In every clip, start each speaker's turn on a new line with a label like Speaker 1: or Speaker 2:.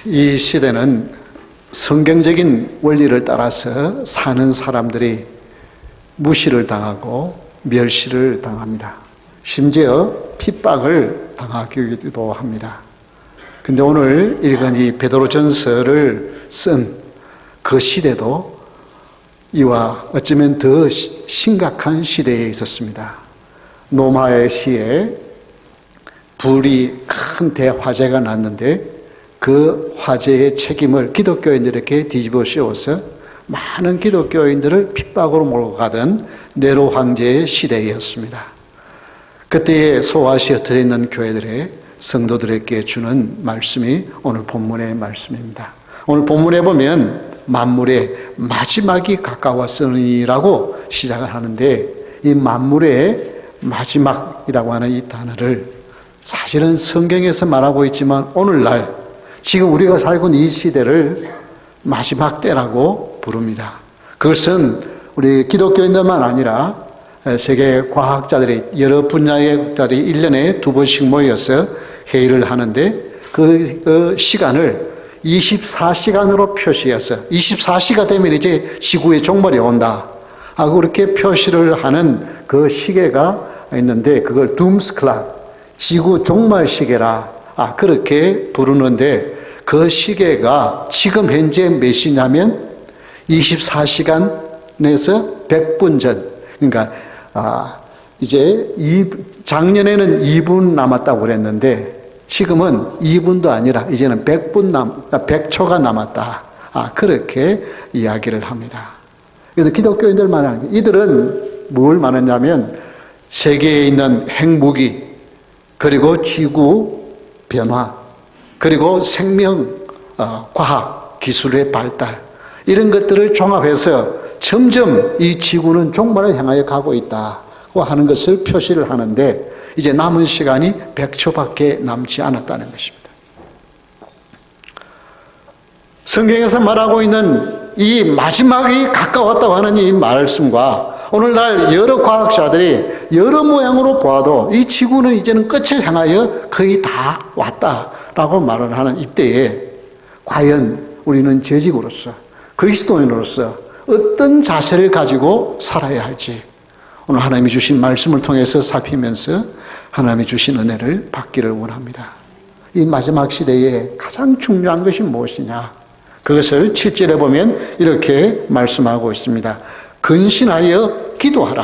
Speaker 1: 이 시대는 성경적인 원리를 따라서 사는 사람들이 무시를 당하고 멸시를 당합니다. 심지어 핍박을 당하기도 합니다. 근데 오늘 읽은 이 베드로전서를 쓴 그 시대도 이와 어쩌면 더 심각한 시대에 있었습니다. 노마의 시에 불이 큰 대화재가 났는데 그 화재의 책임을 기독교인들에게 뒤집어 씌워서 많은 기독교인들을 핍박으로 몰고 가던 네로 황제의 시대였습니다. 그때의 소아시아 흩어져 있는 교회들의 성도들에게 주는 말씀이 오늘 본문의 말씀입니다. 오늘 본문에 보면 만물의 마지막이 가까웠으니라고 시작을 하는데 이 만물의 마지막이라고 하는 이 단어를 사실은 성경에서 말하고 있지만 오늘날 지금 우리가 살고 있는 이 시대를 마지막 때라고 부릅니다. 그것은 우리 기독교인들만 아니라 세계 과학자들이 여러 분야의 과학자들이 1년에 2번씩 모여서 회의를 하는데 그 시간을 24시간으로 표시해서 24시가 되면 이제 지구의 종말이 온다 하고 그렇게 표시를 하는 그 시계가 있는데 그걸 둠스 클락, 지구 종말 시계라 그렇게 부르는데 그 시계가 지금 현재 몇 시냐면 24시간에서 100분 전, 그러니까 이제 작년에는 2분 남았다고 그랬는데 지금은 2분도 아니라 이제는 100초가 남았다. 그렇게 이야기를 합니다. 그래서 기독교인들 말하는 게 이들은 뭘 말하냐면 세계에 있는 핵무기, 그리고 지구 변화, 그리고 생명, 과학, 기술의 발달, 이런 것들을 종합해서 점점 이 지구는 종말을 향하여 가고 있다고 하는 것을 표시를 하는데 이제 남은 시간이 100초밖에 남지 않았다는 것입니다. 성경에서 말하고 있는 이 마지막이 가까웠다고 하는 이 말씀과 오늘날 여러 과학자들이 여러 모양으로 보아도 이 지구는 이제는 끝을 향하여 거의 다 왔다라고 말을 하는 이때에 과연 우리는 재직으로서 그리스도인으로서 어떤 자세를 가지고 살아야 할지 오늘 하나님이 주신 말씀을 통해서 살피면서 하나님이 주신 은혜를 받기를 원합니다. 이 마지막 시대에 가장 중요한 것이 무엇이냐? 그것을 7절에 보면 이렇게 말씀하고 있습니다. 근신하여 기도하라.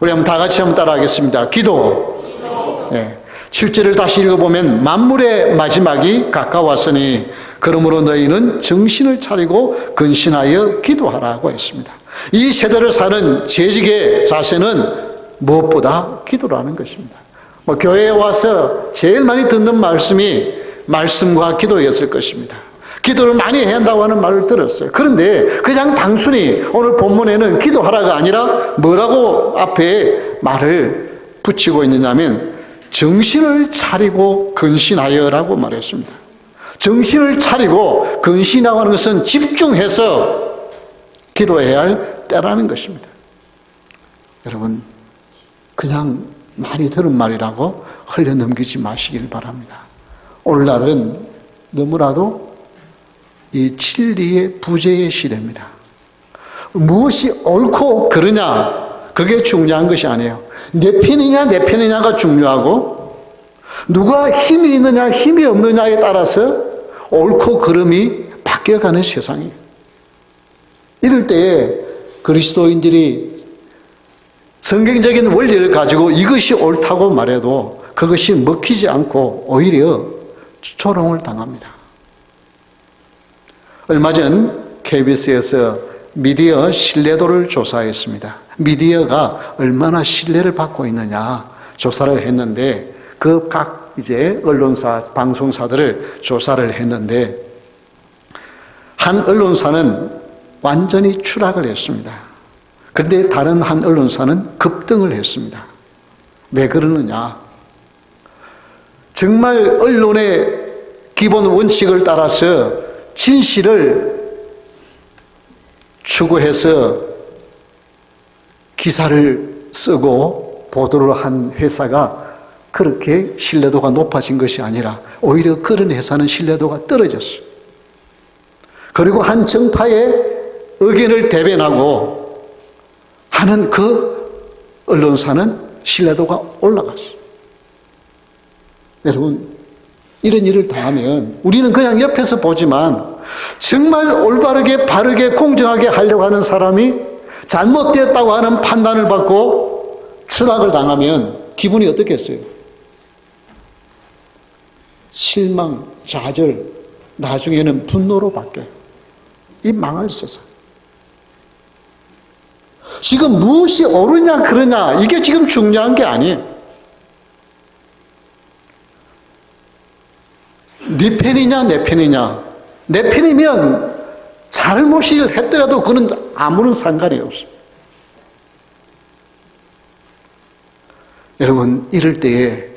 Speaker 1: 우리 한번 다 같이 한번 따라하겠습니다. 기도. 네. 7절을 다시 읽어보면 만물의 마지막이 가까웠으니 그러므로 너희는 정신을 차리고 근신하여 기도하라고 했습니다. 이 세대를 사는 재직의 자세는 무엇보다 기도라는 것입니다. 교회에 와서 제일 많이 듣는 말씀이 말씀과 기도였을 것입니다. 기도를 많이 해야 한다고 하는 말을 들었어요. 그런데 그냥 단순히 오늘 본문에는 기도하라가 아니라 뭐라고 앞에 말을 붙이고 있느냐면 정신을 차리고 근신하여라고 말했습니다. 정신을 차리고 근신하고 하는 것은 집중해서 기도해야 할 때라는 것입니다. 여러분 그냥 많이 들은 말이라고 흘려넘기지 마시길 바랍니다. 오늘날은 너무나도 이 진리의 부재의 시대입니다. 무엇이 옳고 그르냐 그게 중요한 것이 아니에요. 내 편이냐 내 편이냐가 중요하고 누가 힘이 있느냐 힘이 없느냐에 따라서 옳고 그름이 바뀌어가는 세상이에요. 이럴 때에 그리스도인들이 성경적인 원리를 가지고 이것이 옳다고 말해도 그것이 먹히지 않고 오히려 조롱을 당합니다. 얼마 전 KBS에서 미디어 신뢰도를 조사했습니다. 미디어가 얼마나 신뢰를 받고 있느냐 조사를 했는데 그 각 이제 언론사, 방송사들을 조사를 했는데 한 언론사는 완전히 추락을 했습니다. 그런데 다른 한 언론사는 급등을 했습니다. 왜 그러느냐? 정말 언론의 기본 원칙을 따라서 진실을 추구해서 기사를 쓰고 보도를 한 회사가 그렇게 신뢰도가 높아진 것이 아니라 오히려 그런 회사는 신뢰도가 떨어졌어요. 그리고 한 정파의 의견을 대변하고 하는 그 언론사는 신뢰도가 올라갔어요. 여러분, 이런 일을 당하면 우리는 그냥 옆에서 보지만 정말 올바르게 바르게 공정하게 하려고 하는 사람이 잘못되었다고 하는 판단을 받고 추락을 당하면 기분이 어떻겠어요? 실망, 좌절, 나중에는 분노로 바뀌어요. 이 망할 세상. 지금 무엇이 옳으냐 그러냐 이게 지금 중요한 게 아니에요. 네 편이냐 내 편이냐. 내 편이면 잘못을 했더라도 그는 아무런 상관이 없어요. 여러분, 이럴 때에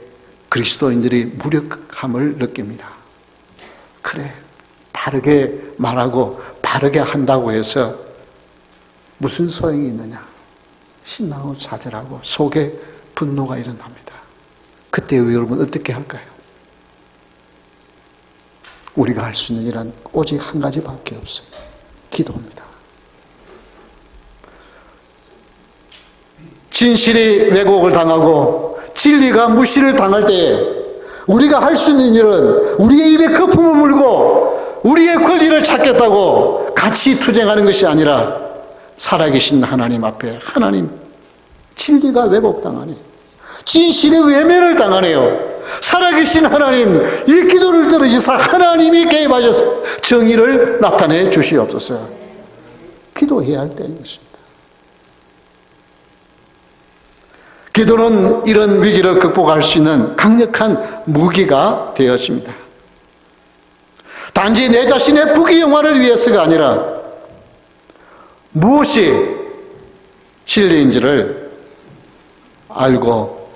Speaker 1: 그리스도인들이 무력함을 느낍니다. 그래, 바르게 말하고 바르게 한다고 해서 무슨 소용이 있느냐. 신망하고 좌절하고 속에 분노가 일어납니다. 그때 여러분 어떻게 할까요? 우리가 할 수 있는 일은 오직 한 가지밖에 없어요. 기도입니다. 진실이 왜곡을 당하고 진리가 무시를 당할 때에 우리가 할 수 있는 일은 우리의 입에 거품을 물고 우리의 권리를 찾겠다고 같이 투쟁하는 것이 아니라 살아계신 하나님 앞에 하나님, 진리가 왜곡당하니 진실의 외면을 당하네요. 살아계신 하나님, 이 기도를 들으시사 하나님이 개입하셔서 정의를 나타내 주시옵소서. 기도해야 할 때인 것입니다. 기도는 이런 위기를 극복할 수 있는 강력한 무기가 되었습니다. 단지 내 자신의 부귀영화를 위해서가 아니라 무엇이 진리인지를 알고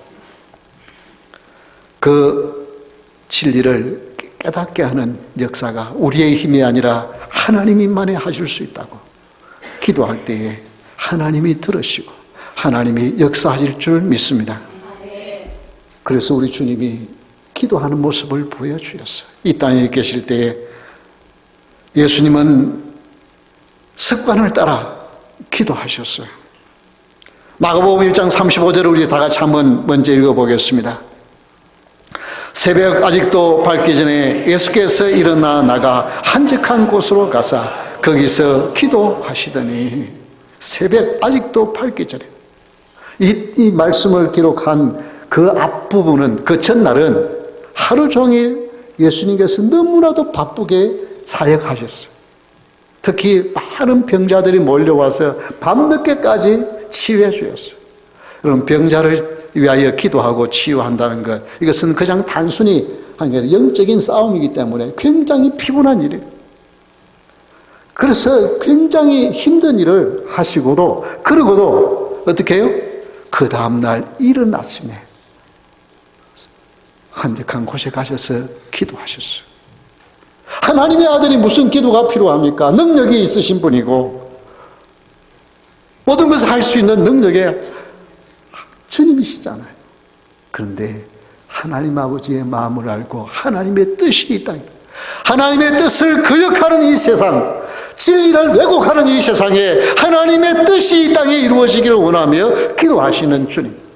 Speaker 1: 그 진리를 깨닫게 하는 역사가 우리의 힘이 아니라 하나님만이 하실 수 있다고 기도할 때에 하나님이 들으시고 하나님이 역사하실 줄 믿습니다. 그래서 우리 주님이 기도하는 모습을 보여주셨어요. 이 땅에 계실 때에 예수님은 습관을 따라 기도하셨어요. 마가복음 1장 35절을 우리 다 같이 한번 먼저 읽어보겠습니다. 새벽 아직도 밝기 전에 예수께서 일어나 나가 한적한 곳으로 가사 거기서 기도하시더니 새벽 아직도 밝기 전에 이 말씀을 기록한 그 앞부분은 그 전날은 하루 종일 예수님께서 너무나도 바쁘게 사역하셨어요. 특히 많은 병자들이 몰려와서 밤늦게까지 치유해 주셨어요. 그럼 병자를 위하여 기도하고 치유한다는 것, 이것은 그냥 단순히 영적인 싸움이기 때문에 굉장히 피곤한 일이에요. 그래서 굉장히 힘든 일을 하시고도 그러고도 어떻게 해요? 그 다음날 이른 아침에 한적한 곳에 가셔서 기도하셨어요. 하나님의 아들이 무슨 기도가 필요합니까? 능력이 있으신 분이고 모든 것을 할 수 있는 능력의 주님이시잖아요. 그런데 하나님 아버지의 마음을 알고 하나님의 뜻이 있다. 하나님의 뜻을 거역하는 이 세상, 진리를 왜곡하는 이 세상에 하나님의 뜻이 이 땅에 이루어지기를 원하며 기도하시는 주님.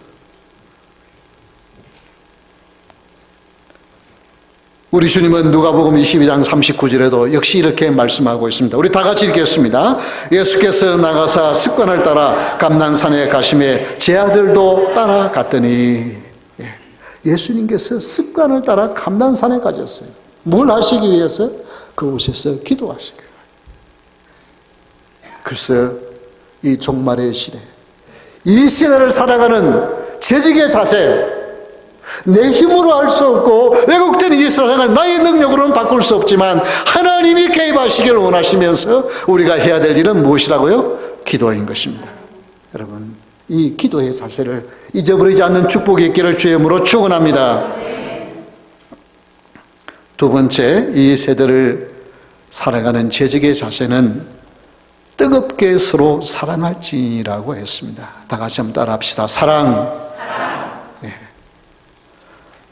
Speaker 1: 우리 주님은 누가복음 22장 39절에도 역시 이렇게 말씀하고 있습니다. 우리 다 같이 읽겠습니다. 예수께서 나가사 습관을 따라 감난산에 가심에 제 아들도 따라갔더니, 예수님께서 습관을 따라 감난산에 가셨어요. 뭘 하시기 위해서? 그곳에서 기도하시기 위해서. 그래서 이 종말의 시대, 이 시대를 살아가는 재직의 자세, 내 힘으로 할 수 없고 왜곡된 이 세상을 나의 능력으로는 바꿀 수 없지만 하나님이 개입하시기를 원하시면서 우리가 해야 될 일은 무엇이라고요? 기도인 것입니다. 여러분, 이 기도의 자세를 잊어버리지 않는 축복이 있기를 주의 이름으로 축원합니다. 두 번째, 이 세대를 살아가는 재직의 자세는 뜨겁게 서로 사랑할지라고 했습니다. 다 같이 한번 따라합시다. 사랑.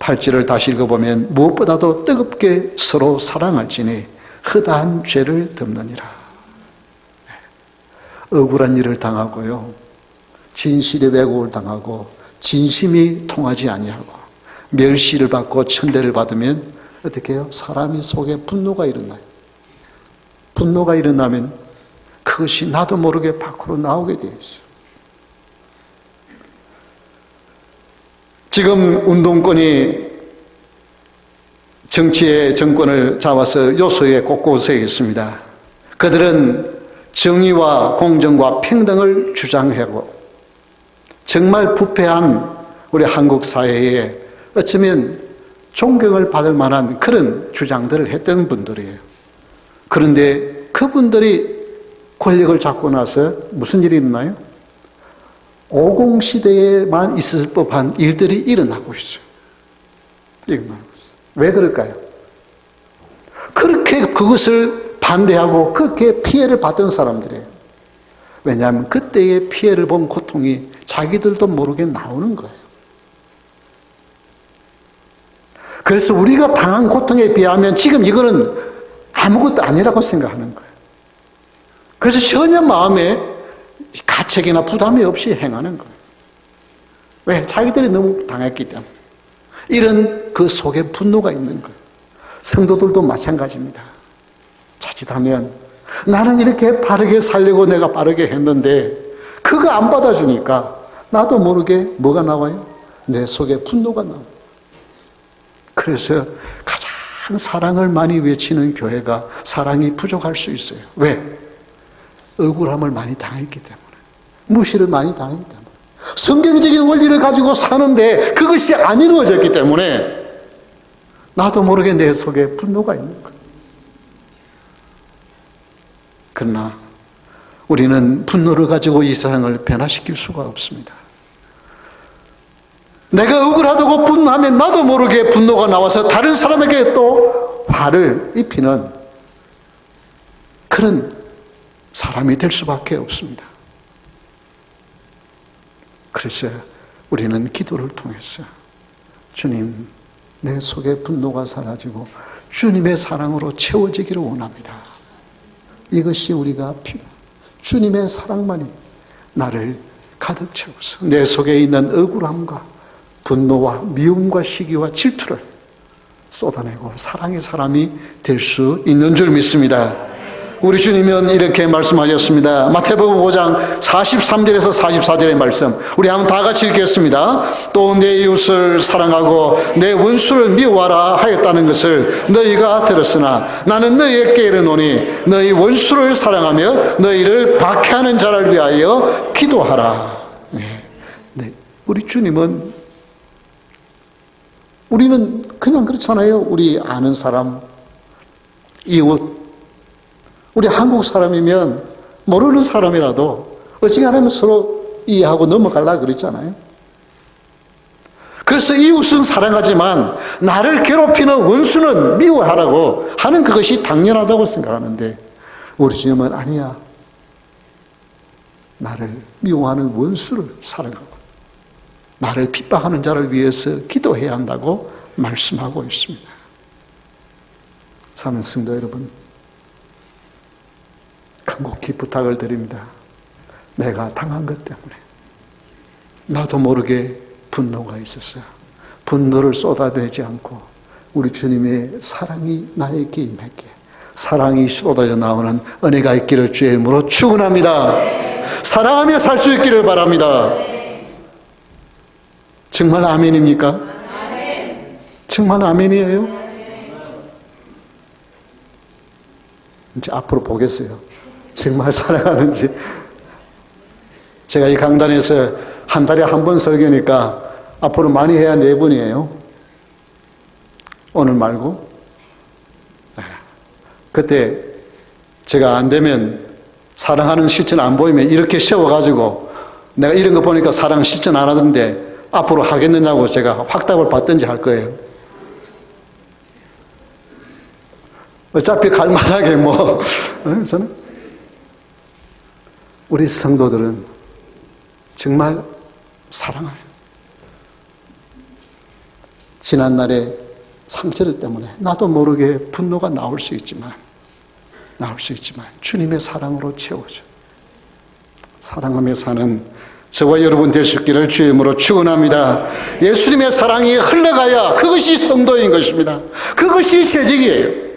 Speaker 1: 8절을 다시 읽어보면 무엇보다도 뜨겁게 서로 사랑할지니 허다한 죄를 덮느니라. 억울한 일을 당하고요, 진실의 왜곡을 당하고 진심이 통하지 아니하고 멸시를 받고 천대를 받으면 어떻게 해요? 사람이 속에 분노가 일어나요. 분노가 일어나면 그것이 나도 모르게 밖으로 나오게 되어 있어요. 지금 운동권이 정치의 정권을 잡아서 요소에 곳곳에 있습니다. 그들은 정의와 공정과 평등을 주장하고 정말 부패한 우리 한국 사회에 어쩌면 존경을 받을 만한 그런 주장들을 했던 분들이에요. 그런데 그분들이 권력을 잡고 나서 무슨 일이 일어나요? 50시대에만 있을 법한 일들이 일어나고 있어요. 일어나고 있어요. 왜 그럴까요? 그렇게 그것을 반대하고 그렇게 피해를 받던 사람들이에요. 왜냐하면 그때의 피해를 본 고통이 자기들도 모르게 나오는 거예요. 그래서 우리가 당한 고통에 비하면 지금 이거는 아무것도 아니라고 생각하는 거예요. 그래서 전혀 마음에 가책이나 부담이 없이 행하는 거예요. 왜? 자기들이 너무 당했기 때문에. 이런 그 속에 분노가 있는 거예요. 성도들도 마찬가지입니다. 자칫하면 나는 이렇게 바르게 살려고 내가 바르게 했는데 그거 안 받아주니까 나도 모르게 뭐가 나와요? 내 속에 분노가 나와요. 그래서 가장 사랑을 많이 외치는 교회가 사랑이 부족할 수 있어요. 왜? 억울함을 많이 당했기 때문에, 무시를 많이 당했기 때문에, 성경적인 원리를 가지고 사는데 그것이 안 이루어졌기 때문에 나도 모르게 내 속에 분노가 있는 거예요. 그러나 우리는 분노를 가지고 이 세상을 변화시킬 수가 없습니다. 내가 억울하다고 분노하면 나도 모르게 분노가 나와서 다른 사람에게 또 화를 입히는 그런 사람이 될 수밖에 없습니다. 그래서 우리는 기도를 통해서 주님, 내 속에 분노가 사라지고 주님의 사랑으로 채워지기를 원합니다. 이것이 우리가 주님의 사랑만이 나를 가득 채워서 내 속에 있는 억울함과 분노와 미움과 시기와 질투를 쏟아내고 사랑의 사람이 될 수 있는 줄 믿습니다. 우리 주님은 이렇게 말씀하셨습니다. 마태복음 5장 43절에서 44절의 말씀, 우리 한번 다 같이 읽겠습니다. 또 내 이웃을 사랑하고 내 원수를 미워하라 하였다는 것을 너희가 들었으나 나는 너희에게 이르노니 너희 원수를 사랑하며 너희를 박해하는 자를 위하여 기도하라. 네. 우리 주님은, 우리는 그냥 그렇잖아요. 우리 아는 사람, 이웃, 우리 한국 사람이면 모르는 사람이라도 어지간하면 서로 이해하고 넘어가려고 그랬잖아요. 그래서 이웃은 사랑하지만 나를 괴롭히는 원수는 미워하라고 하는 그것이 당연하다고 생각하는데 우리 주님은 아니야. 나를 미워하는 원수를 사랑하고 나를 핍박하는 자를 위해서 기도해야 한다고 말씀하고 있습니다. 사랑하는 성도 여러분, 간곡히 부탁을 드립니다. 내가 당한 것 때문에 나도 모르게 분노가 있었어요. 분노를 쏟아내지 않고 우리 주님의 사랑이 나에게 임했기에 사랑이 쏟아져 나오는 은혜가 있기를 주의 이름으로 축원합니다. 사랑하며 살 수 있기를 바랍니다. 정말 아멘입니까? 정말 아멘이에요? 이제 앞으로 보겠어요. 정말 사랑하는지. 제가 이 강단에서 한 달에 한 번 설교니까 앞으로 많이 해야 4번이에요. 오늘 말고. 그때 제가 안 되면 사랑하는 실천 안 보이면 이렇게 세워가지고 내가 이런 거 보니까 사랑 실천 안 하던데 앞으로 하겠느냐고 제가 확답을 받든지 할 거예요. 어차피 갈만하게 뭐 저는 우리 성도들은 정말 사랑해요. 지난날의 상처들 때문에 나도 모르게 분노가 나올 수 있지만 주님의 사랑으로 채워져. 사랑하며 사는 저와 여러분 되시기를 주의 이름으로 축원합니다. 예수님의 사랑이 흘러가야 그것이 성도인 것입니다. 그것이 재직이에요.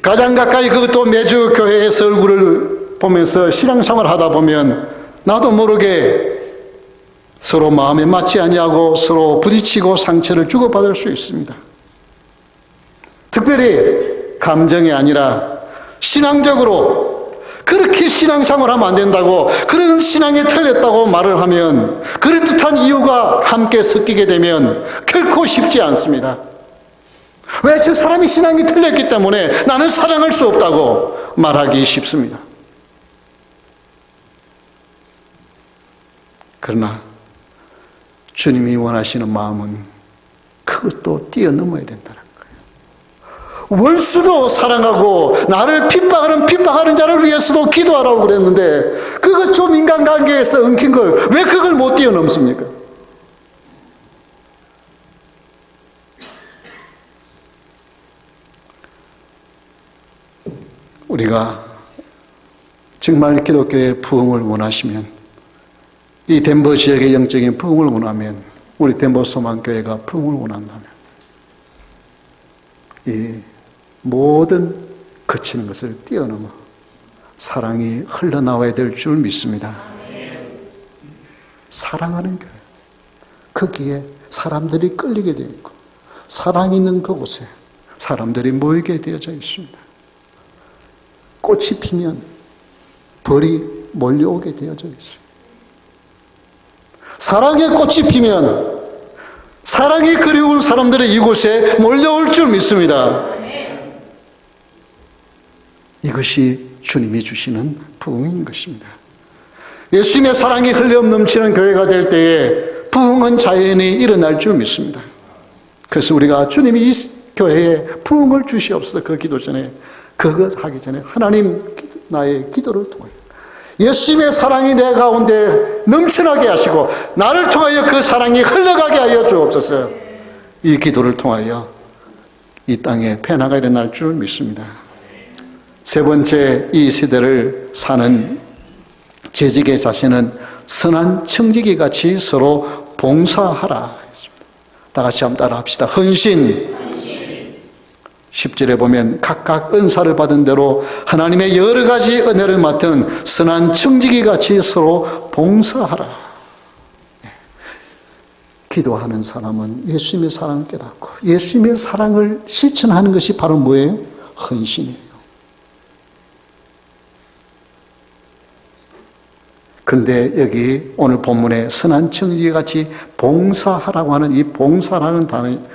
Speaker 1: 가장 가까이 그것도 매주 교회에서 얼굴을 보면서 신앙생활 하다 보면 나도 모르게 서로 마음에 맞지 아니하고 서로 부딪히고 상처를 주고받을 수 있습니다. 특별히 감정이 아니라 신앙적으로 그렇게 신앙생활하면 안 된다고, 그런 신앙이 틀렸다고 말을 하면, 그럴듯한 이유가 함께 섞이게 되면 결코 쉽지 않습니다. 왜? 저 사람이 신앙이 틀렸기 때문에 나는 사랑할 수 없다고 말하기 쉽습니다. 그러나 주님이 원하시는 마음은 그것도 뛰어넘어야 된다는 거예요. 원수도 사랑하고 나를 핍박하는 자를 위해서도 기도하라고 그랬는데 그것 좀 인간관계에서 엉킨 거예요. 왜 그걸 못 뛰어넘습니까? 우리가 정말 기독교의 부흥을 원하시면, 이 덴버 지역의 영적인 부흥을 원하면, 우리 덴버 소망교회가 부흥을 원한다면 이 모든 거치는 것을 뛰어넘어 사랑이 흘러나와야 될 줄 믿습니다. 사랑하는 교회, 거기에 사람들이 끌리게 되어 있고 사랑이 있는 그곳에 사람들이 모이게 되어져 있습니다. 꽃이 피면 벌이 몰려오게 되어져 있습니다. 사랑의 꽃이 피면 사랑이 그리울 사람들이 이곳에 몰려올 줄 믿습니다. 이것이 주님이 주시는 부흥인 것입니다. 예수님의 사랑이 흘러넘치는 교회가 될 때에 부흥은 자연히 일어날 줄 믿습니다. 그래서 우리가 주님이 이 교회에 부흥을 주시옵소서 그 기도 전에, 그것 하기 전에 하나님 나의 기도를 통하여 예수님의 사랑이 내 가운데 넘쳐나게 하시고 나를 통하여 그 사랑이 흘러가게 하여 주옵소서. 이 기도를 통하여 이 땅에 변화가 일어날 줄 믿습니다. 세 번째, 이 시대를 사는 재직의 자세는 선한 청지기 같이 서로 봉사하라 했습니다. 다 같이 한번 따라 합시다. 헌신. 10절에 보면 각각 은사를 받은 대로 하나님의 여러 가지 은혜를 맡은 선한 청지기 같이 서로 봉사하라. 기도하는 사람은 예수님의 사랑을 깨닫고 예수님의 사랑을 실천하는 것이 바로 뭐예요? 헌신이에요. 그런데 여기 오늘 본문에 선한 청지기 같이 봉사하라고 하는 이 봉사라는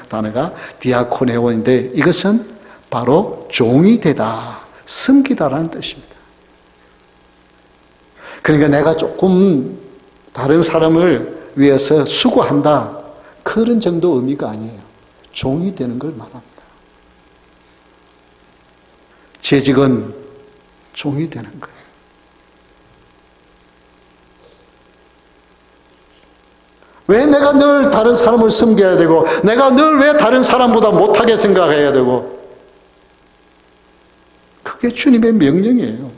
Speaker 1: 단어가 디아코네오인데 이것은 바로 종이 되다, 섬기다라는 뜻입니다. 그러니까 내가 조금 다른 사람을 위해서 수고한다, 그런 정도 의미가 아니에요. 종이 되는 걸 말합니다. 재직은 종이 되는 거예요. 왜 내가 늘 다른 사람을 섬겨야 되고, 내가 늘 왜 다른 사람보다 못하게 생각해야 되고, 그게 주님의 명령이에요.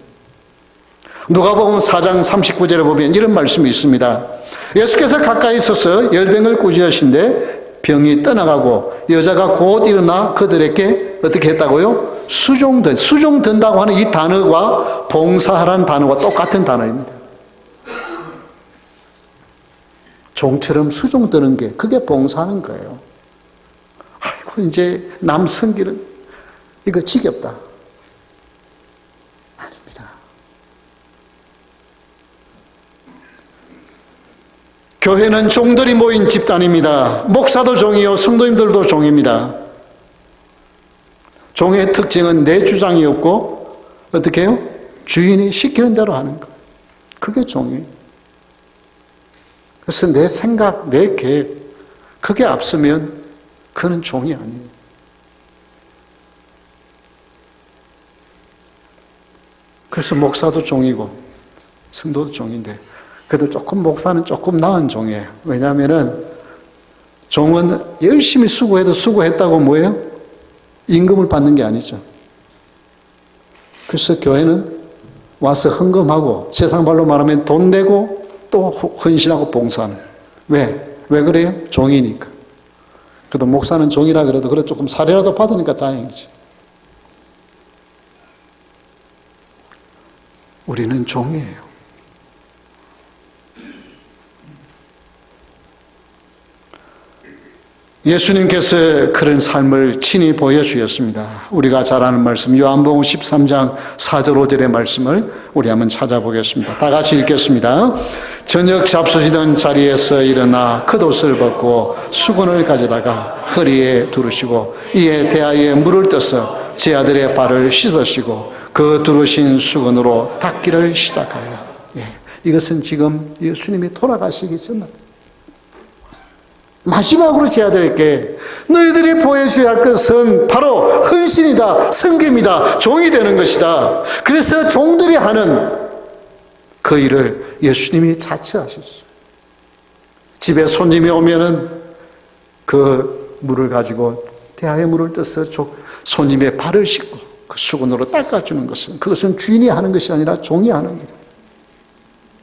Speaker 1: 누가복음 4장 39절에 보면 이런 말씀이 있습니다. 예수께서 가까이 서서 열병을 꾸짖으신데 병이 떠나가고 여자가 곧 일어나 그들에게 어떻게 했다고요? 수종든다고 하는 이 단어가 봉사하라는 단어와 똑같은 단어입니다. 종처럼 수종드는 게 그게 봉사하는 거예요. 아이고 이제 남 섬기는 이거 지겹다. 아닙니다. 교회는 종들이 모인 집단입니다. 목사도 종이요 성도님들도 종입니다. 종의 특징은 내 주장이 없고 어떻게 해요? 주인이 시키는 대로 하는 거예요. 그게 종이에요. 그래서 내 생각, 내 계획, 그게 앞서면 그는 종이 아니에요. 그래서 목사도 종이고 성도도 종인데 그래도 조금 목사는 조금 나은 종이에요. 왜냐하면 종은 열심히 수고해도 수고했다고 뭐예요? 임금을 받는 게 아니죠. 그래서 교회는 와서 헌금하고 세상 말로 말하면 돈 내고 또 헌신하고 봉사하는. 왜? 왜 그래요? 종이니까. 그래도 목사는 종이라 그래도 그래 조금 사례라도 받으니까 다행이지. 우리는 종이에요. 예수님께서 그런 삶을 친히 보여주셨습니다. 우리가 잘 아는 말씀 요한복음 13장 4절 5절의 말씀을 우리 한번 찾아보겠습니다. 다 같이 읽겠습니다. 저녁 잡수시던 자리에서 일어나 겉옷을 벗고 수건을 가져다가 허리에 두르시고 이에 대하여 물을 떠서 제 아들의 발을 씻으시고 그 두르신 수건으로 닦기를 시작하여. 이것은 지금 예수님이 돌아가시기 전에 마지막으로 제 아들에게 너희들이 보여줘야 할 것은 바로 헌신이다, 섬김이다, 종이 되는 것이다. 그래서 종들이 하는 그 일을 예수님이 자처하셨어요. 집에 손님이 오면은 그 물을 가지고 대하에 물을 떠서 손님의 발을 씻고 그 수건으로 닦아주는 것은 그것은 주인이 하는 것이 아니라 종이 하는 일이다.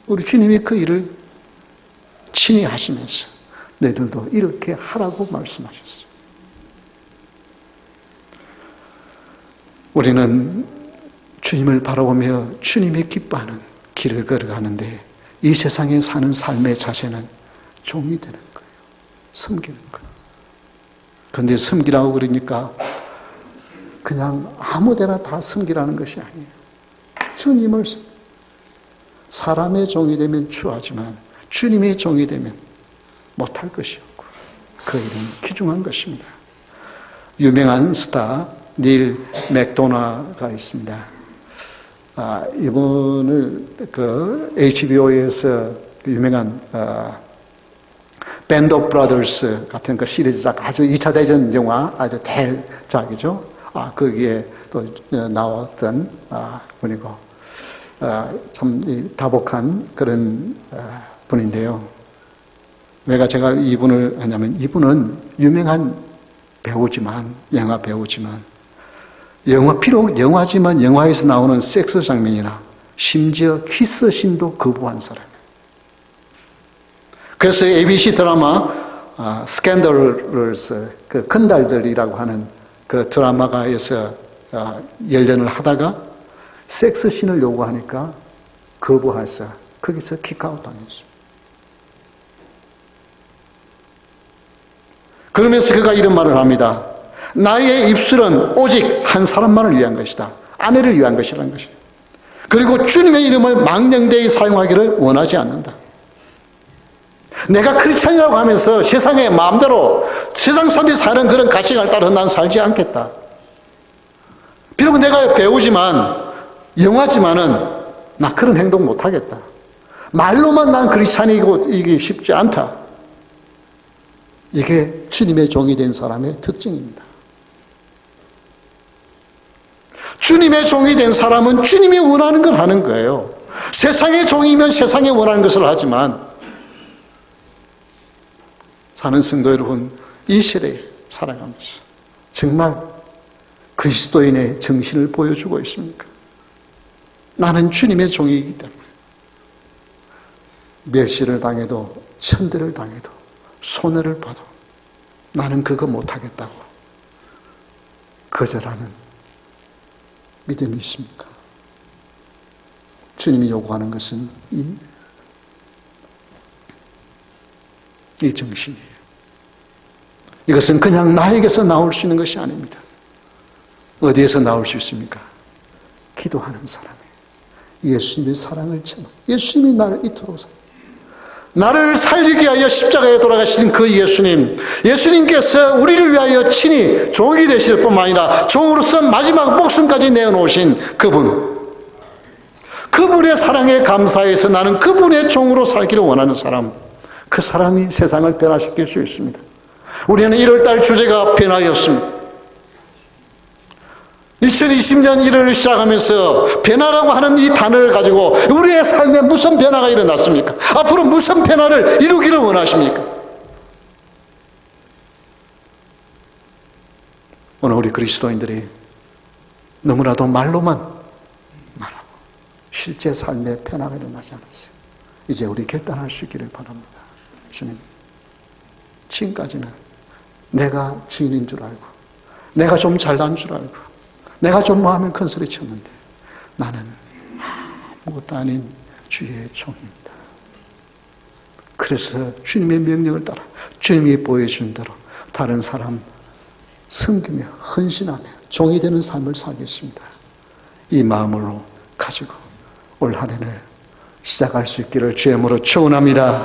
Speaker 1: 우리 주님이 그 일을 친히 하시면서 너희들도 이렇게 하라고 말씀하셨어요. 우리는 주님을 바라보며 주님이 기뻐하는 길을 걸어가는데 이 세상에 사는 삶의 자세는 종이 되는 거예요. 섬기는 거예요. 그런데 섬기라고 그러니까 그냥 아무데나 다 섬기라는 것이 아니에요. 주님을 사람의 종이 되면 추하지만 주님의 종이 되면 못할 것이었고 그 일은 귀중한 것입니다. 유명한 스타 닐 맥도나가 있습니다. 이분을 그 HBO에서 유명한 밴드 오브 브라더스 같은 그 시리즈작 아주 2차 대전 영화 아주 대작이죠. 거기에 또 나왔던 분이고 참 다복한 그런 분인데요. 왜 제가 이분을 하냐면 이분은 유명한 배우지만 영화 배우지만 비록 영화지만 영화에서 나오는 섹스 장면이나 심지어 키스신도 거부한 사람이에요. 그래서 ABC 드라마 스캔들스 그 건달들이라고 하는 그 드라마가에서 열연을 하다가 섹스신을 요구하니까 거부해서 거기서 킥아웃 당했습니다. 그러면서 그가 이런 말을 합니다. 나의 입술은 오직 한 사람만을 위한 것이다. 아내를 위한 것이라는 것이다. 그리고 주님의 이름을 망령되이 사용하기를 원하지 않는다. 내가 크리스찬이라고 하면서 세상의 마음대로 세상 사람이 사는 그런 가치관을 따라 난 살지 않겠다. 비록 내가 배우지만 영화지만은 나 그런 행동 못하겠다. 말로만 난 크리스찬이고 이게 쉽지 않다. 이게 주님의 종이 된 사람의 특징입니다. 주님의 종이 된 사람은 주님이 원하는 걸 하는 거예요. 세상의 종이면 세상이 원하는 것을 하지만 사는 성도 여러분, 이 시대에 살아가면서 정말 그리스도인의 정신을 보여주고 있습니까? 나는 주님의 종이기 때문에 멸시를 당해도 천대를 당해도 손해를 봐도 나는 그거 못하겠다고 거절하는 믿음이 있습니까? 주님이 요구하는 것은 이 정신이에요. 이것은 그냥 나에게서 나올 수 있는 것이 아닙니다. 어디에서 나올 수 있습니까? 기도하는 사람이에요. 예수님의 사랑을 체험. 예수님이 나를 이토록 나를 살리기 위하여 십자가에 돌아가신 그 예수님께서 우리를 위하여 친히 종이 되실 뿐만 아니라 종으로서 마지막 목숨까지 내어놓으신 그분의 사랑에 감사해서 나는 그분의 종으로 살기를 원하는 사람, 그 사람이 세상을 변화시킬 수 있습니다. 우리는 1월달 주제가 변화였습니다. 2020년 1월을 시작하면서 변화라고 하는 이 단어를 가지고 우리의 삶에 무슨 변화가 일어났습니까? 앞으로 무슨 변화를 이루기를 원하십니까? 오늘 우리 그리스도인들이 너무나도 말로만 말하고 실제 삶에 변화가 일어나지 않았어요. 이제 우리 결단할 수 있기를 바랍니다. 주님, 지금까지는 내가 주인인 줄 알고 내가 좀 잘난 줄 알고 내가 좀 뭐 하면 큰 소리 쳤는데 나는 아무것도 아닌 주의 종입니다. 그래서 주님의 명령을 따라 주님이 보여준 대로 다른 사람 섬기며 헌신하며 종이 되는 삶을 살겠습니다. 이 마음으로 가지고 올 한 해를 시작할 수 있기를 주의 이름으로 축원합니다.